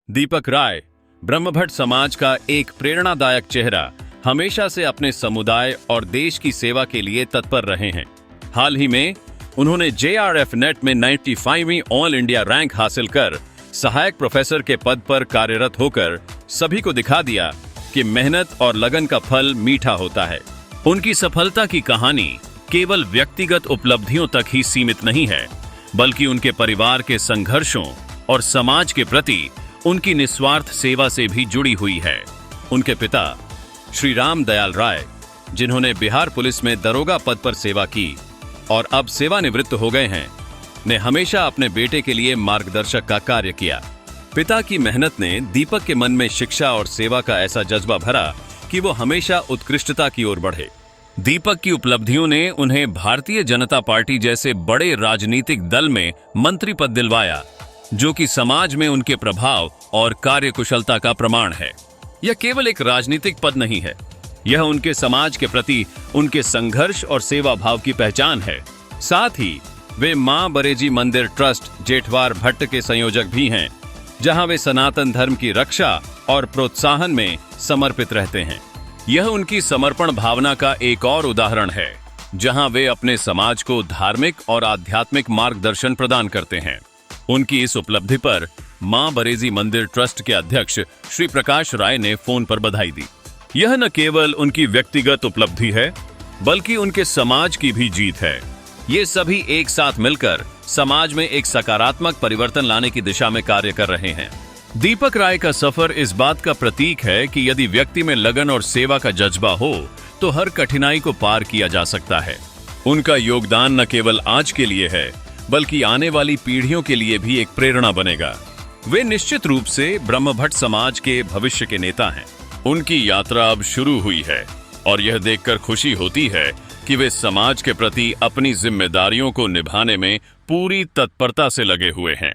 दीपक राय ब्रह्मभट्ट समाज का एक प्रेरणादायक चेहरा हमेशा से अपने समुदाय और देश की सेवा के लिए तत्पर रहे हैं। हाल ही में उन्होंने JRF नेट में 95वीं ऑल इंडिया रैंक हासिल कर सहायक प्रोफेसर के पद पर कार्यरत होकर सभी को दिखा दिया कि मेहनत और लगन का फल मीठा होता है। उनकी सफलता की कहानी केवल व्यक्तिगत उपलब्धियों तक ही सीमित नहीं है, बल्कि उनके परिवार के संघर्षों और समाज के प्रति उनकी निस्वार्थ सेवा से भी जुड़ी हुई है। उनके पिता श्री राम दयाल राय, जिन्होंने बिहार पुलिस में दरोगा पद पर सेवा की और अब सेवानिवृत्त हो गए हैं, ने हमेशा अपने बेटे के लिए मार्गदर्शक का कार्य किया। पिता की मेहनत ने दीपक के मन में शिक्षा और सेवा का ऐसा जज्बा भरा कि वो हमेशा उत्कृष्टता की ओर बढ़े। दीपक की उपलब्धियों ने उन्हें भारतीय जनता पार्टी जैसे बड़े राजनीतिक दल में मंत्री पद दिलवाया, जो कि समाज में उनके प्रभाव और कार्यकुशलता का प्रमाण है। यह केवल एक राजनीतिक पद नहीं है, यह उनके समाज के प्रति उनके संघर्ष और सेवा भाव की पहचान है। साथ ही वे मां बरेजी मंदिर ट्रस्ट जेठवार भट्ट के संयोजक भी हैं, जहां वे सनातन धर्म की रक्षा और प्रोत्साहन में समर्पित रहते हैं। यह उनकी समर्पण भावना का एक और उदाहरण है, जहां वे अपने समाज को धार्मिक और आध्यात्मिक मार्गदर्शन प्रदान करते हैं। उनकी इस उपलब्धि पर मां बरेजी मंदिर ट्रस्ट के अध्यक्ष श्री प्रकाश राय ने फोन पर बधाई दी। यह न केवल उनकी व्यक्तिगत उपलब्धि है, बल्कि उनके समाज की भी जीत है। ये सभी एक साथ मिलकर समाज में एक सकारात्मक परिवर्तन लाने की दिशा में कार्य कर रहे हैं। दीपक राय का सफर इस बात का प्रतीक है कि यदि व्यक्ति में लगन और सेवा का जज्बा हो, तो हर कठिनाई को पार किया जा सकता है। उनका योगदान न केवल आज के लिए है, बल्कि आने वाली पीढ़ियों के लिए भी एक प्रेरणा बनेगा। वे निश्चित रूप से ब्रह्मभट्ट समाज के भविष्य के नेता हैं। उनकी यात्रा अब शुरू हुई है और यह देखकर खुशी होती है कि वे समाज के प्रति अपनी जिम्मेदारियों को निभाने में पूरी तत्परता से लगे हुए हैं।